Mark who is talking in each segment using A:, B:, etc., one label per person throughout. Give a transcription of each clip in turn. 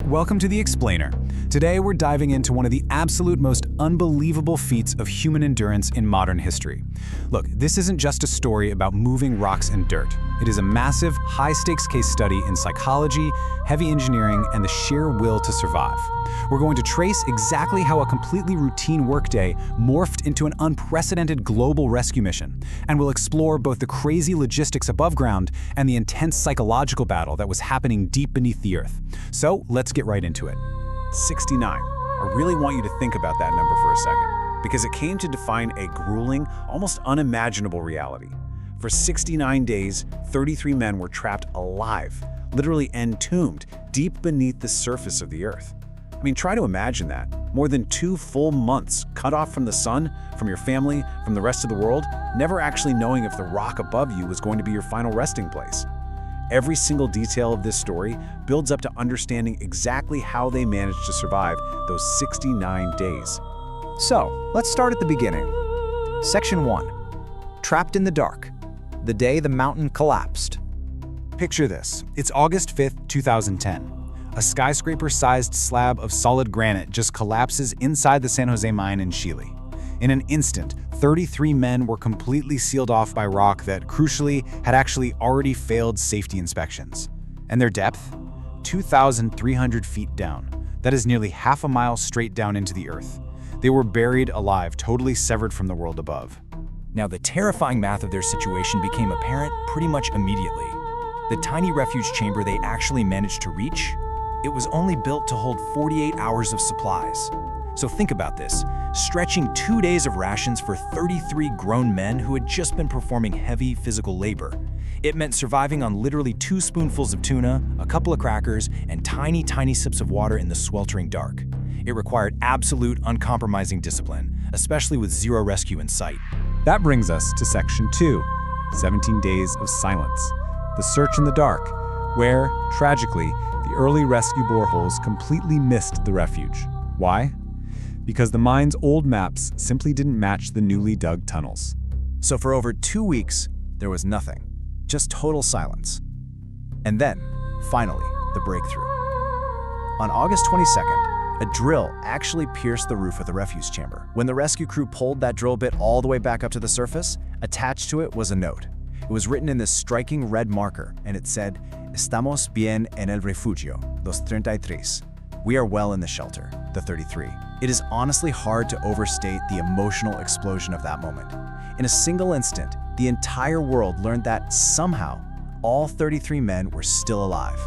A: Welcome to The Explainer. Today we're diving into one of the absolute most unbelievable feats of human endurance in modern history. Look, this isn't just a story about moving rocks and dirt. It is a massive, high-stakes case study in psychology, heavy engineering, and the sheer will to survive. We're going to trace exactly how a completely routine workday morphed into an unprecedented global rescue mission, and we'll explore both the crazy logistics above ground and the intense psychological battle that was happening deep beneath the earth. So let's get right into it. 69. I really want you to think about that number for a second, because it came to define a grueling, almost unimaginable reality. For 69 days, 33 men were trapped alive, literally entombed, deep beneath the surface of the earth. I mean, try to imagine that. More than 2 full months cut off from the sun, from your family, from the rest of the world, never actually knowing if the rock above you was going to be your final resting place. Every single detail of this story builds up to understanding exactly how they managed to survive those 69 days.
B: So, let's start at the beginning. Section 1. Trapped in the dark. The day the mountain collapsed.
A: Picture this. It's August 5th, 2010. A skyscraper-sized slab of solid granite just collapses inside the San Jose mine in Chile. In an instant, 33 men were completely sealed off by rock that, crucially, had actually already failed safety inspections. And their depth? 2,300 feet down. That is nearly half a mile straight down into the earth. They were buried alive, totally severed from the world above.
C: Now, the terrifying math of their situation became apparent pretty much immediately. The tiny refuge chamber they actually managed to reach, it was only built to hold 48 hours of supplies. So think about this, stretching 2 days of rations for 33 grown men who had just been performing heavy physical labor. It meant surviving on literally 2 spoonfuls of tuna, a couple of crackers, and tiny, tiny sips of water in the sweltering dark. It required absolute, uncompromising discipline, especially with zero rescue in sight.
A: That brings us to Section 2, 17 Days of Silence. The search in the dark, where, tragically, the early rescue boreholes completely missed the refuge. Why? Because the mine's old maps simply didn't match the newly dug tunnels.
B: So for over 2 weeks, there was nothing. Just total silence. And then, finally, the breakthrough. On August 22nd, a drill actually pierced the roof of the refuse chamber. When the rescue crew pulled that drill bit all the way back up to the surface, attached to it was a note. It was written in this striking red marker, and it said, "Estamos bien en el refugio, los 33. We are well in the shelter, the 33. It is honestly hard to overstate the emotional explosion of that moment. In a single instant, the entire world learned that somehow, all 33 men were still alive.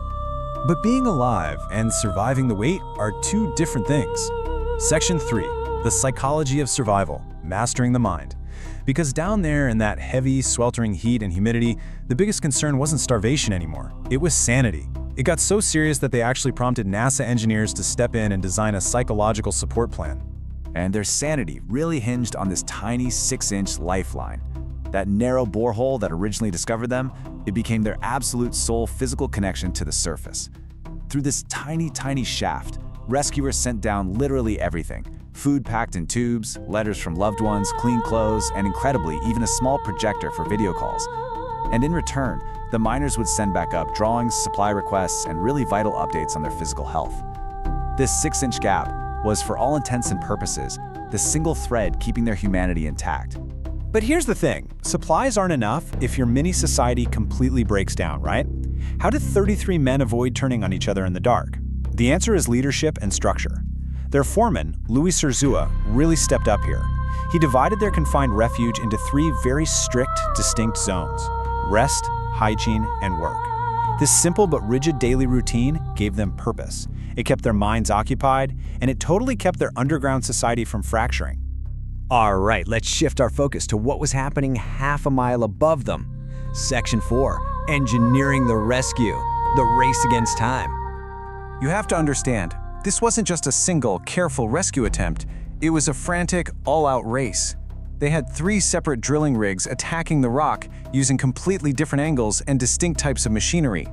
A: But being alive and surviving the wait are 2 different things. Section 3, the psychology of survival, mastering the mind. Because down there in that heavy, sweltering heat and humidity, the biggest concern wasn't starvation anymore. It was sanity. It got so serious that they actually prompted NASA engineers to step in and design a psychological support plan.
B: And their sanity really hinged on this tiny 6-inch lifeline. That narrow borehole that originally discovered them, it became their absolute sole physical connection to the surface. Through this tiny, tiny shaft, rescuers sent down literally everything. Food packed in tubes, letters from loved ones, clean clothes, and incredibly, even a small projector for video calls. And in return, the miners would send back up drawings, supply requests, and really vital updates on their physical health. This 6-inch gap was, for all intents and purposes, the single thread keeping their humanity intact.
A: But here's the thing, supplies aren't enough if your mini-society completely breaks down, right? How did 33 men avoid turning on each other in the dark? The answer is leadership and structure. Their foreman, Luis Cerzua, really stepped up here. He divided their confined refuge into 3 very strict, distinct zones: rest, hygiene, and work. This simple but rigid daily routine gave them purpose. It kept their minds occupied, and it totally kept their underground society from fracturing.
D: All right, let's shift our focus to what was happening half a mile above them. Section 4, engineering the rescue, the race against time.
A: You have to understand, this wasn't just a single, careful rescue attempt. It was a frantic, all-out race. They had 3 separate drilling rigs attacking the rock using completely different angles and distinct types of machinery.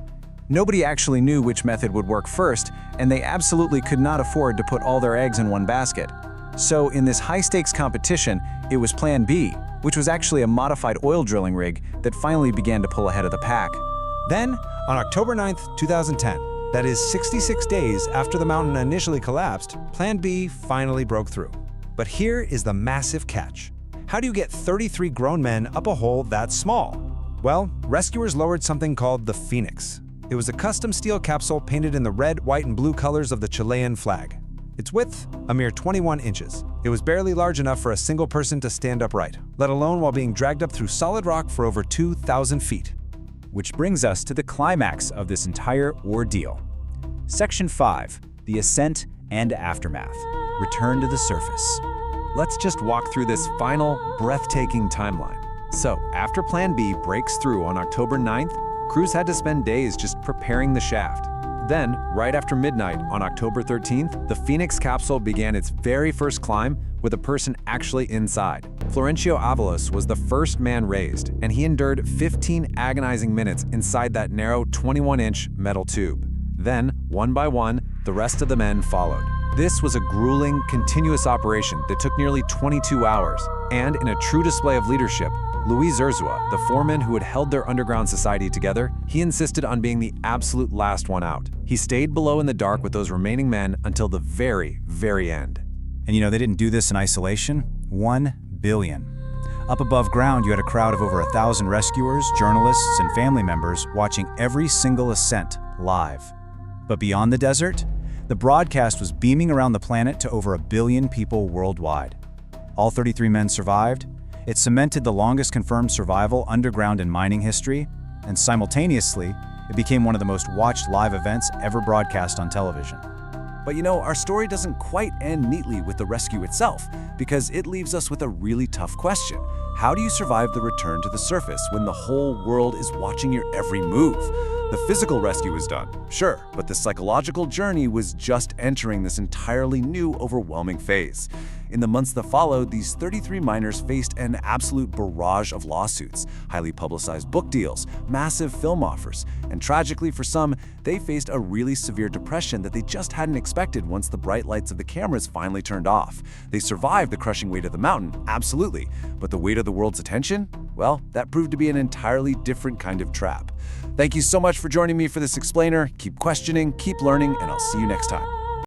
A: Nobody actually knew which method would work first, and they absolutely could not afford to put all their eggs in one basket. So in this high-stakes competition, it was Plan B, which was actually a modified oil drilling rig that finally began to pull ahead of the pack. Then, on October 9th, 2010, That is 66 days after the mountain initially collapsed, Plan B finally broke through. But here is the massive catch. How do you get 33 grown men up a hole that small? Well, rescuers lowered something called the Fénix. It was a custom steel capsule painted in the red, white, and blue colors of the Chilean flag. Its width, a mere 21 inches. It was barely large enough for a single person to stand upright, let alone while being dragged up through solid rock for over 2,000 feet.
C: Which brings us to the climax of this entire ordeal. Section 5, the ascent and aftermath. Return to the surface. Let's just walk through this final, breathtaking timeline. So, after Plan B breaks through on October 9th, crews had to spend days just preparing the shaft. Then, right after midnight on October 13th, the Fénix capsule began its very first climb with a person actually inside. Florencio Avalos was the first man raised, and he endured 15 agonizing minutes inside that narrow 21-inch metal tube. Then, one by one, the rest of the men followed. This was a grueling, continuous operation that took nearly 22 hours, and in a true display of leadership, Luis Urzua, the foreman who had held their underground society together, he insisted on being the absolute last one out. He stayed below in the dark with those remaining men until the very, very end.
A: And you know, they didn't do this in isolation. 1 billion. Up above ground, you had a crowd of over 1,000 rescuers, journalists, and family members watching every single ascent live. But beyond the desert, the broadcast was beaming around the planet to over 1 billion people worldwide. All 33 men survived. It cemented the longest confirmed survival underground in mining history, and simultaneously, it became one of the most watched live events ever broadcast on television.
C: But you know, our story doesn't quite end neatly with the rescue itself, because it leaves us with a really tough question. How do you survive the return to the surface when the whole world is watching your every move? The physical rescue was done, sure, but the psychological journey was just entering this entirely new, overwhelming phase. In the months that followed, these 33 miners faced an absolute barrage of lawsuits, highly publicized book deals, massive film offers, and tragically for some, they faced a really severe depression that they just hadn't expected once the bright lights of the cameras finally turned off. They survived the crushing weight of the mountain, absolutely, but the weight of the world's attention? Well, that proved to be an entirely different kind of trap. Thank you so much for joining me for this explainer. Keep questioning, keep learning, and I'll see you next time.